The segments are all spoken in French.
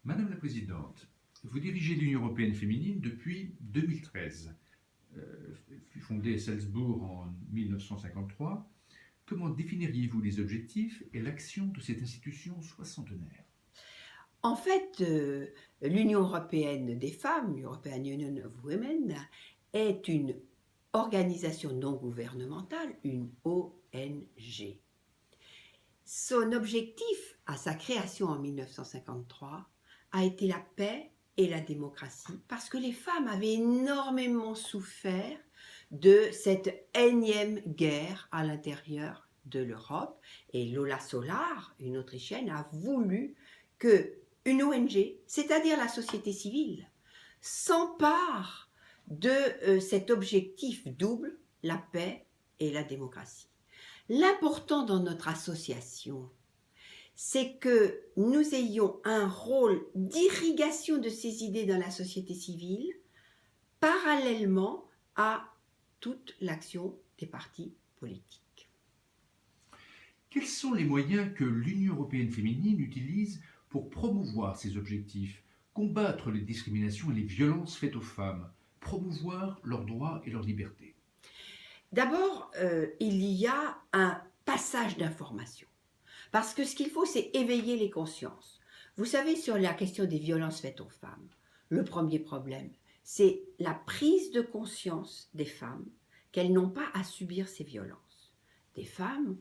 Madame la Présidente, vous dirigez l'Union européenne féminine depuis 2013, fut fondée à Salzbourg en 1953. Comment définiriez-vous les objectifs et l'action de cette institution soixantenaire? En fait, l'Union européenne des femmes, l'European Union of Women, est une organisation non gouvernementale, une ONG. Son objectif, à sa création en 1953, a été la paix et la démocratie, parce que les femmes avaient énormément souffert de cette énième guerre à l'intérieur de l'Europe. Et Lola Solar, une Autrichienne, a voulu que une ONG, c'est-à-dire la société civile, s'empare de cet objectif double, la paix et la démocratie. L'important dans notre association, c'est que nous ayons un rôle d'irrigation de ces idées dans la société civile, parallèlement à toute l'action des partis politiques. Quels sont les moyens que l'Union européenne féminine utilise pour promouvoir ses objectifs, combattre les discriminations et les violences faites aux femmes, promouvoir leurs droits et leurs libertés? D'abord, il y a un passage d'information. Parce que ce qu'il faut, c'est éveiller les consciences. Vous savez, sur la question des violences faites aux femmes, le premier problème, c'est la prise de conscience des femmes qu'elles n'ont pas à subir ces violences. Des femmes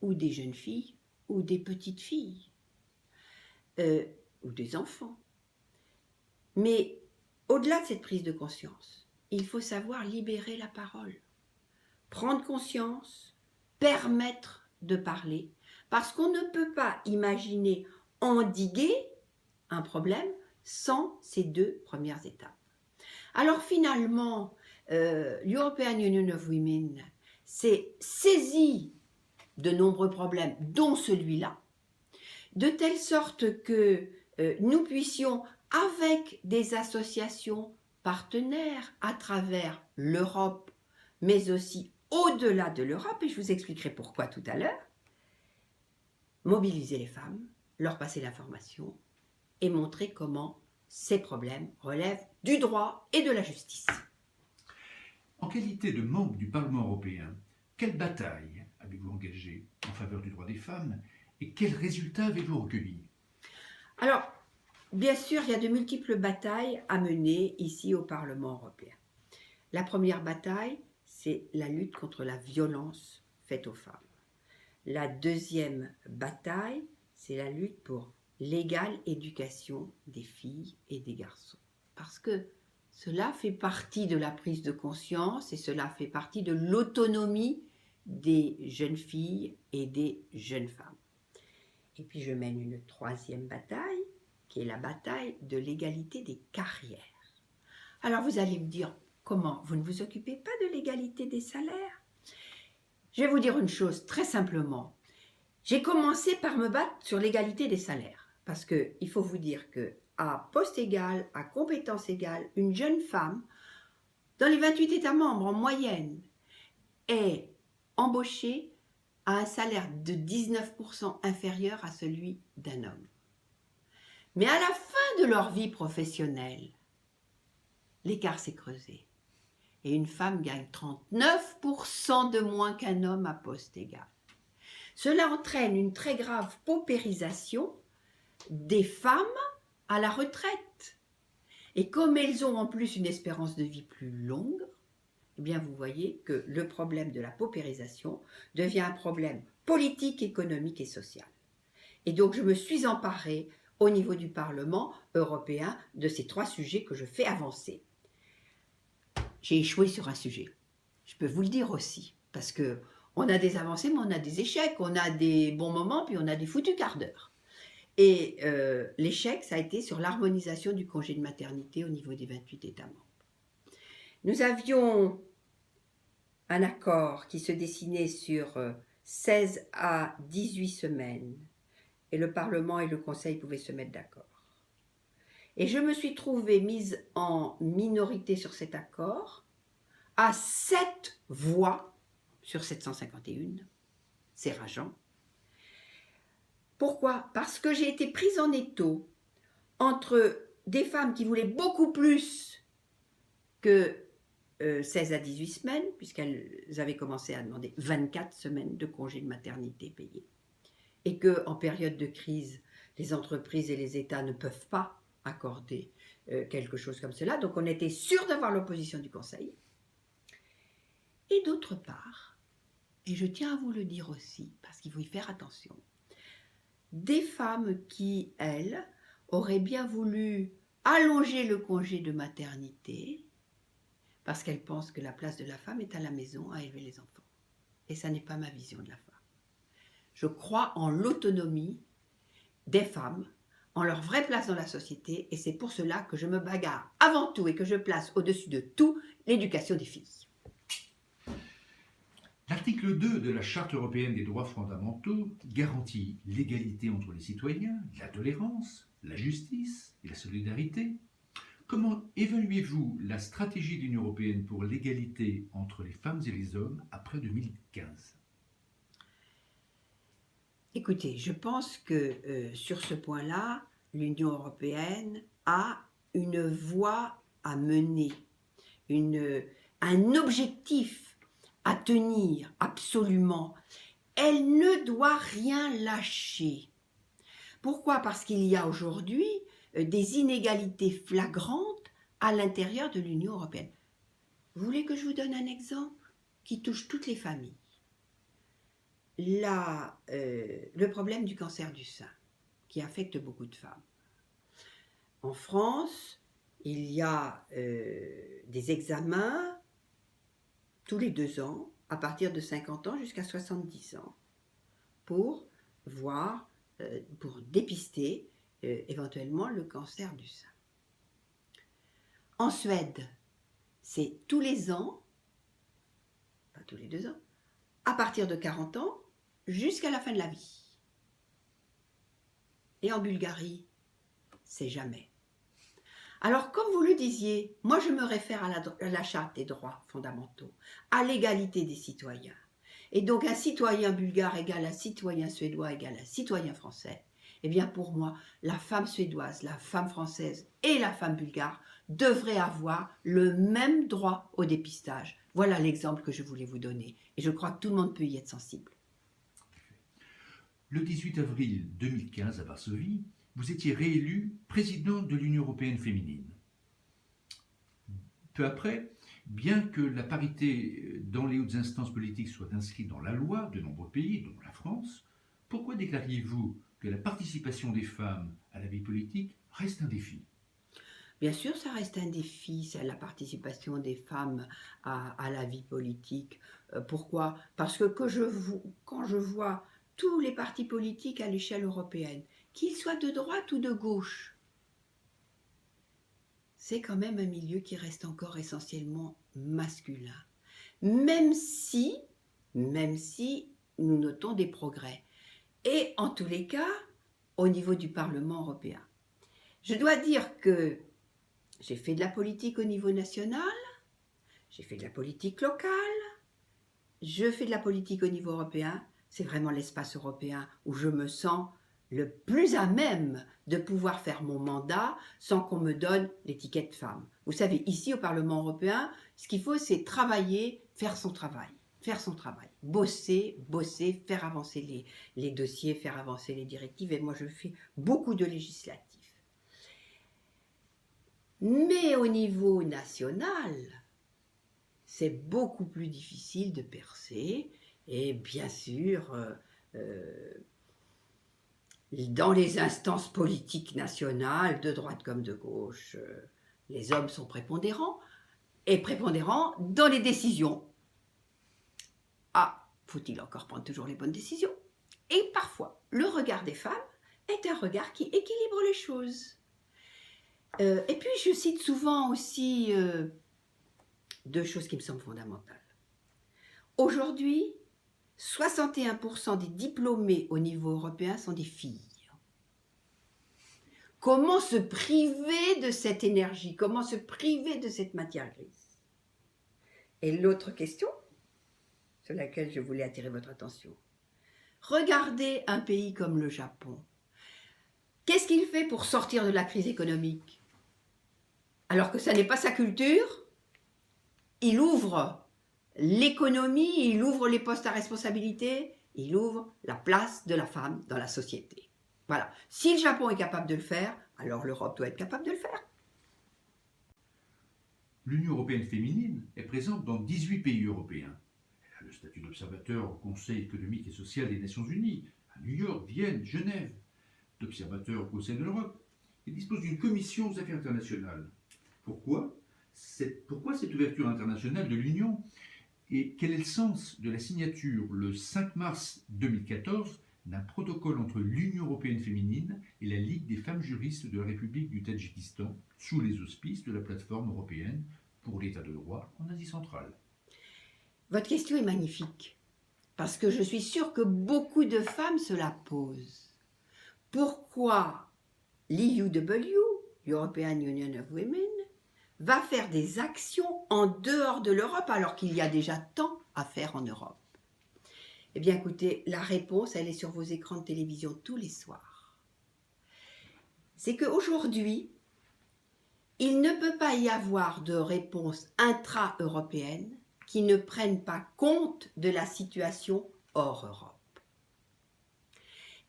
ou des jeunes filles ou des petites filles ou des enfants. Mais au-delà de cette prise de conscience, il faut savoir libérer la parole, prendre conscience, permettre de parler, parce qu'on ne peut pas imaginer endiguer un problème sans ces deux premières étapes. Alors finalement, l'European Union of Women s'est saisie de nombreux problèmes, dont celui-là, de telle sorte que nous puissions, avec des associations partenaires à travers l'Europe, mais aussi au-delà de l'Europe, et je vous expliquerai pourquoi tout à l'heure, mobiliser les femmes, leur passer l'information et montrer comment ces problèmes relèvent du droit et de la justice. En qualité de membre du Parlement européen, quelle bataille avez-vous engagée en faveur du droit des femmes et quels résultats avez-vous recueillis? Alors, bien sûr, il y a de multiples batailles à mener ici au Parlement européen. La première bataille, c'est la lutte contre la violence faite aux femmes. La deuxième bataille, c'est la lutte pour l'égale éducation des filles et des garçons. Parce que cela fait partie de la prise de conscience et cela fait partie de l'autonomie des jeunes filles et des jeunes femmes. Et puis je mène une troisième bataille, qui est la bataille de l'égalité des carrières. Alors vous allez me dire, comment? Vous ne vous occupez pas de l'égalité des salaires? Je vais vous dire une chose très simplement. J'ai commencé par me battre sur l'égalité des salaires. Parce qu'il faut vous dire qu'à poste égal, à compétence égale, une jeune femme, dans les 28 États membres en moyenne, est embauchée à un salaire de 19% inférieur à celui d'un homme. Mais à la fin de leur vie professionnelle, l'écart s'est creusé. Et une femme gagne 39% de moins qu'un homme à poste égal. Cela entraîne une très grave paupérisation des femmes à la retraite. Et comme elles ont en plus une espérance de vie plus longue, eh bien vous voyez que le problème de la paupérisation devient un problème politique, économique et social. Et donc je me suis emparée au niveau du Parlement européen de ces trois sujets que je fais avancer. J'ai échoué sur un sujet. Je peux vous le dire aussi, parce qu'on a des avancées, mais on a des échecs, on a des bons moments, puis on a des foutus quarts d'heure. Et l'échec, ça a été sur l'harmonisation du congé de maternité au niveau des 28 États membres. Nous avions un accord qui se dessinait sur 16 à 18 semaines, et le Parlement et le Conseil pouvaient se mettre d'accord. Et je me suis trouvée mise en minorité sur cet accord, à 7 voix sur 751. C'est rageant. Pourquoi? Parce que j'ai été prise en étau entre des femmes qui voulaient beaucoup plus que 16 à 18 semaines, puisqu'elles avaient commencé à demander 24 semaines de congé de maternité payé, et qu'en période de crise, les entreprises et les États ne peuvent pas accorder quelque chose comme cela. Donc on était sûr d'avoir l'opposition du Conseil. Et d'autre part, et je tiens à vous le dire aussi, parce qu'il faut y faire attention, des femmes qui, elles, auraient bien voulu allonger le congé de maternité parce qu'elles pensent que la place de la femme est à la maison à élever les enfants. Et ça n'est pas ma vision de la femme. Je crois en l'autonomie des femmes, en leur vraie place dans la société, et c'est pour cela que je me bagarre avant tout et que je place au-dessus de tout l'éducation des filles. L'article 2 de la Charte européenne des droits fondamentaux garantit l'égalité entre les citoyens, la tolérance, la justice et la solidarité. Comment évaluez-vous la stratégie de l'Union européenne pour l'égalité entre les femmes et les hommes après 2015 ? Écoutez, je pense que sur ce point-là, l'Union européenne a une voie à mener, un objectif à tenir absolument. Elle ne doit rien lâcher. Pourquoi ? Parce qu'il y a aujourd'hui des inégalités flagrantes à l'intérieur de l'Union européenne. Vous voulez que je vous donne un exemple qui touche toutes les familles ? Le problème du cancer du sein, qui affecte beaucoup de femmes. En France, il y a des examens tous les 2 ans, à partir de 50 ans jusqu'à 70 ans, pour voir, pour dépister éventuellement le cancer du sein. En Suède, c'est tous les ans, pas tous les 2 ans, à partir de 40 ans, jusqu'à la fin de la vie. Et en Bulgarie, c'est jamais. Alors, comme vous le disiez, moi je me réfère à la Charte des droits fondamentaux, à l'égalité des citoyens. Et donc, un citoyen bulgare égale un citoyen suédois égale un citoyen français. Eh bien, pour moi, la femme suédoise, la femme française et la femme bulgare devraient avoir le même droit au dépistage. Voilà l'exemple que je voulais vous donner. Et je crois que tout le monde peut y être sensible. Le 18 avril 2015 à Varsovie, vous étiez réélu président de l'Union européenne féminine. Peu après, bien que la parité dans les hautes instances politiques soit inscrite dans la loi de nombreux pays, dont la France, pourquoi déclariez-vous que la participation des femmes à la vie politique reste un défi ? Bien sûr, ça reste un défi, c'est la participation des femmes à la vie politique. Pourquoi ? Parce que quand je vois tous les partis politiques à l'échelle européenne, qu'ils soient de droite ou de gauche, c'est quand même un milieu qui reste encore essentiellement masculin. Même si nous notons des progrès. Et en tous les cas, au niveau du Parlement européen. Je dois dire que j'ai fait de la politique au niveau national, j'ai fait de la politique locale, je fais de la politique au niveau européen. C'est vraiment l'espace européen où je me sens le plus à même de pouvoir faire mon mandat sans qu'on me donne l'étiquette femme. Vous savez, ici au Parlement européen, ce qu'il faut, c'est travailler, faire son travail. Bosser, faire avancer les dossiers, faire avancer les directives. Et moi, je fais beaucoup de législatifs. Mais au niveau national, c'est beaucoup plus difficile de percer. Et bien sûr, dans les instances politiques nationales, de droite comme de gauche, les hommes sont prépondérants. Et prépondérants dans les décisions. Ah, faut-il encore prendre toujours les bonnes décisions ? Et parfois, le regard des femmes est un regard qui équilibre les choses. Et puis, je cite souvent aussi 2 choses qui me semblent fondamentales. Aujourd'hui, 61% des diplômés au niveau européen sont des filles. Comment se priver de cette énergie ? Comment se priver de cette matière grise ? Et l'autre question, sur laquelle je voulais attirer votre attention. Regardez un pays comme le Japon. Qu'est-ce qu'il fait pour sortir de la crise économique? Alors que ça n'est pas sa culture, il ouvre l'économie, il ouvre les postes à responsabilité, il ouvre la place de la femme dans la société. Voilà. Si le Japon est capable de le faire, alors l'Europe doit être capable de le faire. L'Union européenne féminine est présente dans 18 pays européens. Elle a le statut d'observateur au Conseil économique et social des Nations Unies, à New York, Vienne, Genève, d'observateur au Conseil de l'Europe, et dispose d'une commission aux affaires internationales. Pourquoi cette ouverture internationale de l'Union et quel est le sens de la signature le 5 mars 2014 d'un protocole entre l'Union européenne féminine et la Ligue des femmes juristes de la République du Tadjikistan sous les auspices de la plateforme européenne pour l'état de droit en Asie centrale? Votre question est magnifique, parce que je suis sûre que beaucoup de femmes se la posent. Pourquoi l'EUW, European Union of Women, va faire des actions en dehors de l'Europe alors qu'il y a déjà tant à faire en Europe? Eh bien écoutez, la réponse, elle est sur vos écrans de télévision tous les soirs. C'est qu'aujourd'hui, il ne peut pas y avoir de réponse intra-européenne qui ne prenne pas compte de la situation hors Europe.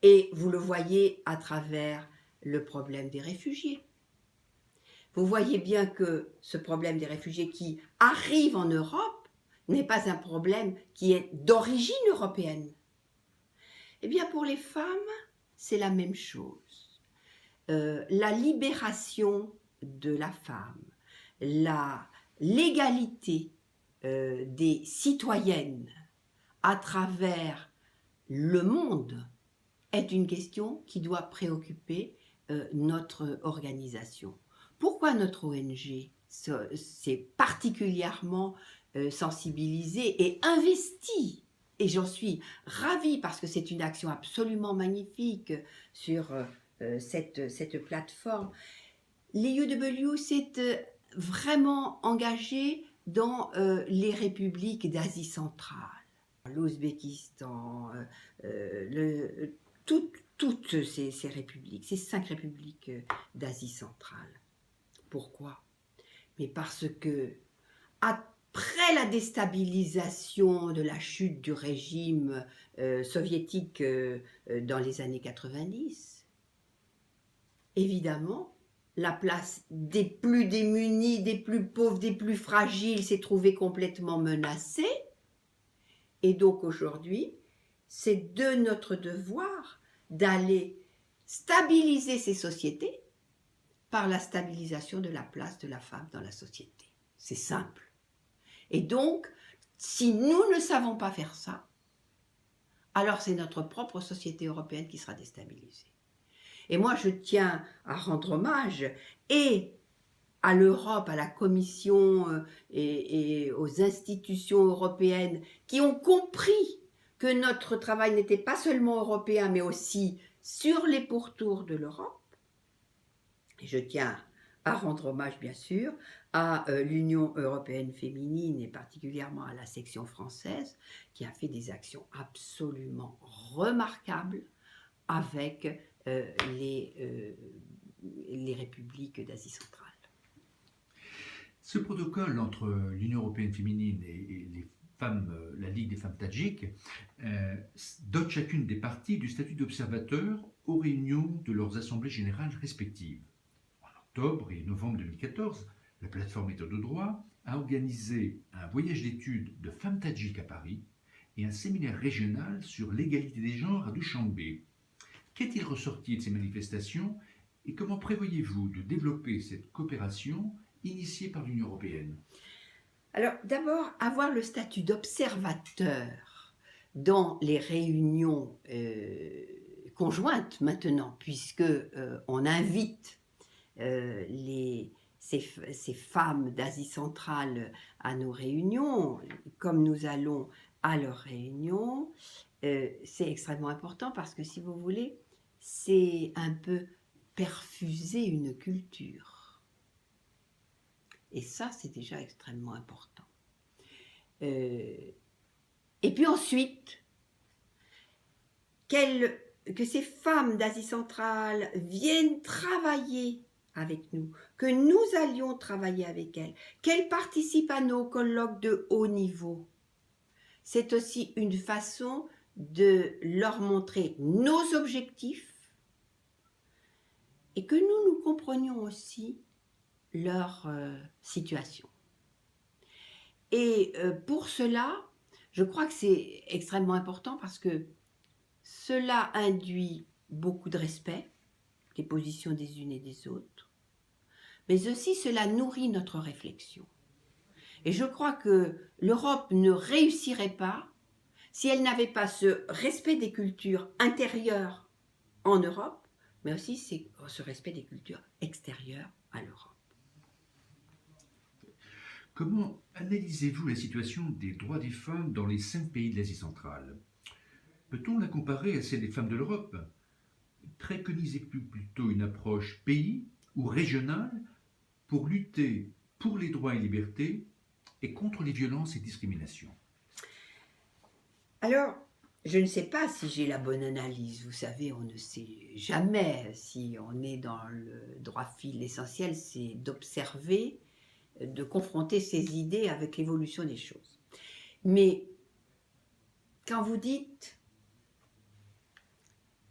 Et vous le voyez à travers le problème des réfugiés. Vous voyez bien que ce problème des réfugiés qui arrivent en Europe n'est pas un problème qui est d'origine européenne. Eh bien, pour les femmes, c'est la même chose. La libération de la femme, l'égalité des citoyennes à travers le monde est une question qui doit préoccuper notre organisation. Pourquoi notre ONG s'est particulièrement sensibilisée et investie? Et j'en suis ravie parce que c'est une action absolument magnifique sur cette plateforme. L'EUW s'est vraiment engagé dans les républiques d'Asie centrale, l'Ouzbékistan, toutes ces républiques, ces 5 républiques d'Asie centrale. Pourquoi? Mais parce que après la déstabilisation de la chute du régime soviétique dans les années 90, évidemment, la place des plus démunis, des plus pauvres, des plus fragiles s'est trouvée complètement menacée. Et donc aujourd'hui, c'est de notre devoir d'aller stabiliser ces sociétés par la stabilisation de la place de la femme dans la société. C'est simple. Et donc, si nous ne savons pas faire ça, alors c'est notre propre société européenne qui sera déstabilisée. Et moi, je tiens à rendre hommage et à l'Europe, à la Commission et aux institutions européennes qui ont compris que notre travail n'était pas seulement européen, mais aussi sur les pourtours de l'Europe. Et je tiens à rendre hommage, bien sûr, à l'Union européenne féminine et particulièrement à la section française qui a fait des actions absolument remarquables avec les républiques d'Asie centrale. Ce protocole entre l'Union européenne féminine et les femmes, la Ligue des femmes tadjiques, dote chacune des parties du statut d'observateur aux réunions de leurs assemblées générales respectives. En octobre et novembre 2014, la plateforme État de droit a organisé un voyage d'études de femmes tadjiques à Paris et un séminaire régional sur l'égalité des genres à Dushanbe. Qu'est-il ressorti de ces manifestations et comment prévoyez-vous de développer cette coopération initiée par l'Union européenne? Alors d'abord, avoir le statut d'observateur dans les réunions conjointes maintenant, puisque on invite ces femmes d'Asie centrale à nos réunions, comme nous allons à leurs réunions, c'est extrêmement important parce que si vous voulez, c'est un peu perfuser une culture. Et ça, c'est déjà extrêmement important. Et puis ensuite, quelle que ces femmes d'Asie centrale viennent travailler avec nous, que nous allions travailler avec elles, qu'elles participent à nos colloques de haut niveau. C'est aussi une façon de leur montrer nos objectifs et que nous comprenions aussi leur situation. Et pour cela, je crois que c'est extrêmement important parce que cela induit beaucoup de respect des positions des unes et des autres, mais aussi cela nourrit notre réflexion. Et je crois que l'Europe ne réussirait pas si elle n'avait pas ce respect des cultures intérieures en Europe, mais aussi ce respect des cultures extérieures à l'Europe. Comment analysez-vous la situation des droits des femmes dans les 5 pays de l'Asie centrale? Peut-on la comparer à celle des femmes de l'Europe? Préconisez-vous plutôt une approche pays ou régionale pour lutter pour les droits et libertés et contre les violences et discriminations? Alors, je ne sais pas si j'ai la bonne analyse. Vous savez, on ne sait jamais si on est dans le droit fil. L'essentiel, c'est d'observer, de confronter ses idées avec l'évolution des choses. Mais quand vous dites,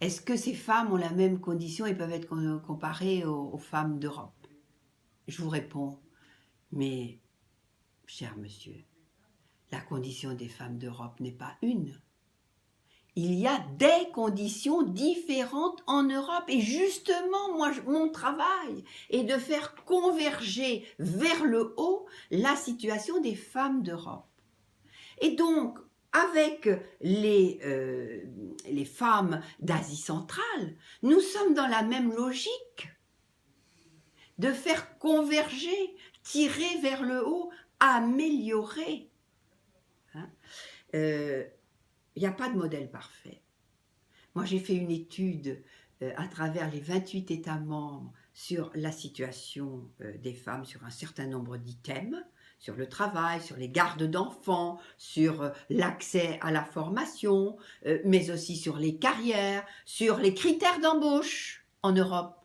est-ce que ces femmes ont la même condition et peuvent être comparées aux femmes d'Europe? Je vous réponds, mais, cher monsieur, la condition des femmes d'Europe n'est pas une. Il y a des conditions différentes en Europe et justement, mon travail est de faire converger vers le haut la situation des femmes d'Europe. Et donc, avec les femmes d'Asie centrale, nous sommes dans la même logique de faire converger, tirer vers le haut, améliorer. Il n'y a pas de modèle parfait. Moi, j'ai fait une étude à travers les 28 États membres sur la situation des femmes, sur un certain nombre d'items, sur le travail, sur les gardes d'enfants, sur l'accès à la formation, mais aussi sur les carrières, sur les critères d'embauche en Europe.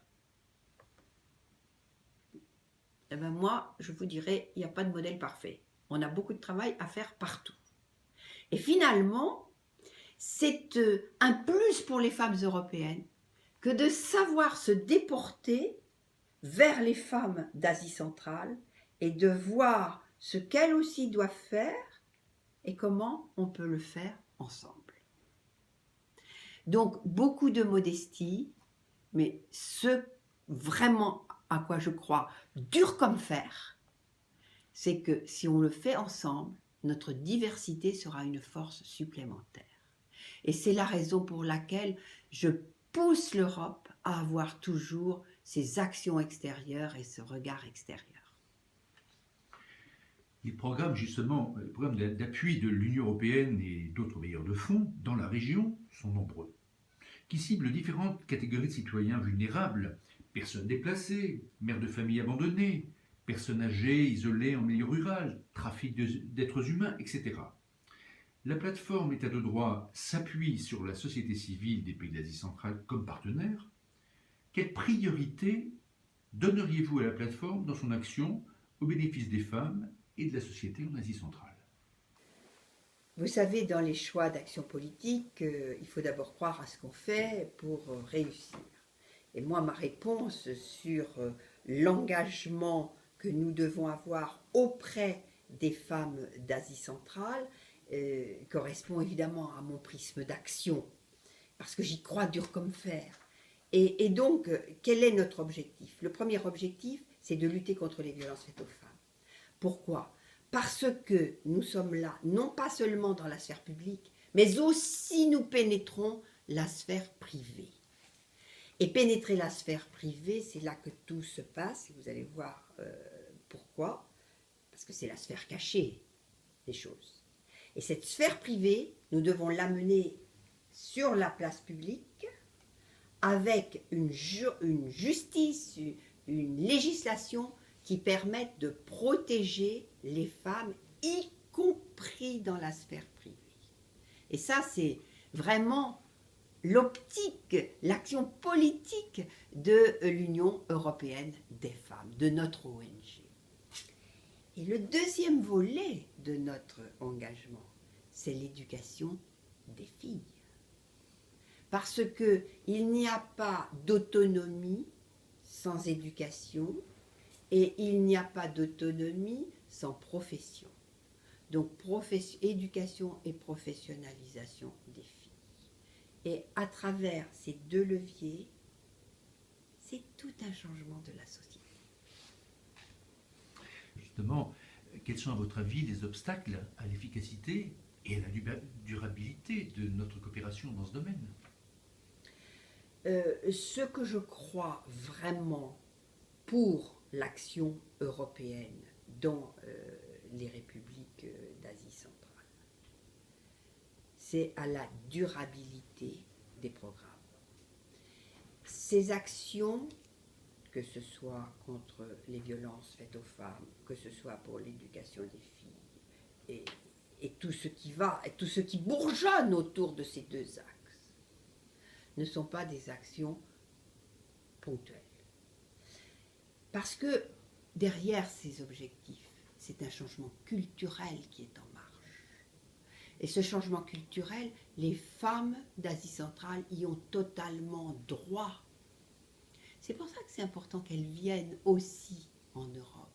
Eh bien, moi, je vous dirais, il n'y a pas de modèle parfait. On a beaucoup de travail à faire partout. Et finalement, c'est un plus pour les femmes européennes que de savoir se déporter vers les femmes d'Asie centrale et de voir ce qu'elles aussi doivent faire et comment on peut le faire ensemble. Donc, beaucoup de modestie, mais ce vraiment à quoi je crois dur comme fer, c'est que si on le fait ensemble, notre diversité sera une force supplémentaire. Et c'est la raison pour laquelle je pousse l'Europe à avoir toujours ses actions extérieures et ce regard extérieur. Les programmes, justement, les programmes d'appui de l'Union européenne et d'autres bailleurs de fonds dans la région sont nombreux, qui ciblent différentes catégories de citoyens vulnérables, personnes déplacées, mères de familles abandonnées, personnes âgées, isolées en milieu rural, trafic d'êtres humains, etc. La plateforme État de droit s'appuie sur la société civile des pays d'Asie centrale comme partenaire. Quelle priorité donneriez-vous à la plateforme dans son action au bénéfice des femmes et de la société en Asie centrale? Vous savez, dans les choix d'action politique, il faut d'abord croire à ce qu'on fait pour réussir. Et moi, ma réponse sur l'engagement que nous devons avoir auprès des femmes d'Asie centrale correspond évidemment à mon prisme d'action, parce que j'y crois dur comme fer. Et donc, quel est notre objectif? Le premier objectif, c'est de lutter contre les violences faites aux femmes. Pourquoi? Parce que nous sommes là, non pas seulement dans la sphère publique, mais aussi nous pénétrons la sphère privée. Et pénétrer la sphère privée, c'est là que tout se passe, et vous allez voir pourquoi. Parce que c'est la sphère cachée des choses. Et cette sphère privée, nous devons l'amener sur la place publique avec une justice, une législation qui permette de protéger les femmes, y compris dans la sphère privée. Et ça, c'est vraiment l'optique, l'action politique de l'Union européenne des femmes, de notre ONG. Et le deuxième volet de notre engagement, c'est l'éducation des filles. Parce qu'il n'y a pas d'autonomie sans éducation et il n'y a pas d'autonomie sans profession. Donc éducation et professionnalisation des filles. Et à travers ces deux leviers, c'est tout un changement de la société. Justement, quels sont à votre avis les obstacles à l'efficacité et à la durabilité de notre coopération dans ce domaine? Ce que je crois vraiment pour l'action européenne dans les républiques d'Asie centrale, c'est à la durabilité des programmes. Ces actions, que ce soit contre les violences faites aux femmes, que ce soit pour l'éducation des filles, et tout ce qui va, et tout ce qui bourgeonne autour de ces deux axes, ne sont pas des actions ponctuelles. Parce que derrière ces objectifs, c'est un changement culturel qui est en marche. Et ce changement culturel, les femmes d'Asie centrale y ont totalement droit. C'est pour ça que c'est important qu'elles viennent aussi en Europe.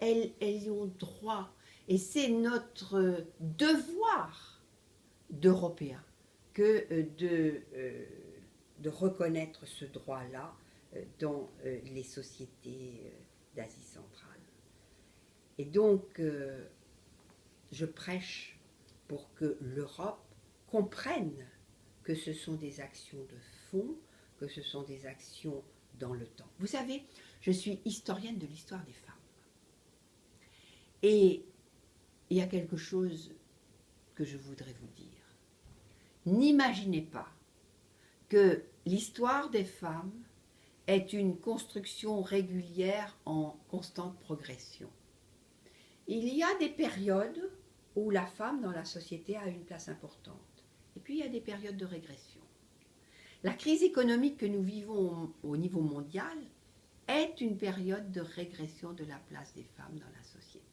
Elles y ont droit. Et c'est notre devoir d'Européens que de reconnaître ce droit-là dans les sociétés d'Asie centrale. Et donc, je prêche pour que l'Europe comprenne que ce sont des actions de fond, que ce sont des actions dans le temps. Vous savez, je suis historienne de l'histoire des femmes. Et il y a quelque chose que je voudrais vous dire. N'imaginez pas que l'histoire des femmes est une construction régulière en constante progression. Il y a des périodes où la femme dans la société a une place importante. Et puis il y a des périodes de régression. La crise économique que nous vivons au niveau mondial est une période de régression de la place des femmes dans la société.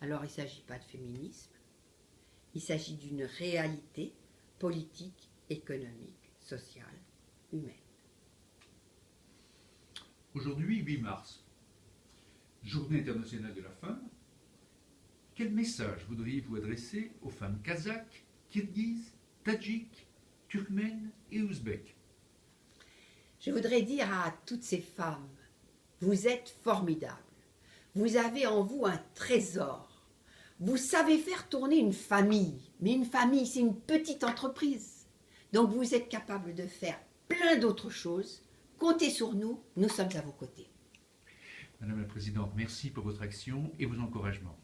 Alors il ne s'agit pas de féminisme, il s'agit d'une réalité politique, économique, sociale, humaine. Aujourd'hui, 8 mars, Journée internationale de la femme, quel message voudriez-vous adresser aux femmes kazakhs, kirghizes, tadjiks, turkmènes et ouzbeks? Je voudrais dire à toutes ces femmes, vous êtes formidables. Vous avez en vous un trésor. Vous savez faire tourner une famille. Mais une famille, c'est une petite entreprise. Donc vous êtes capable de faire plein d'autres choses. Comptez sur nous, nous sommes à vos côtés. Madame la Présidente, merci pour votre action et vos encouragements.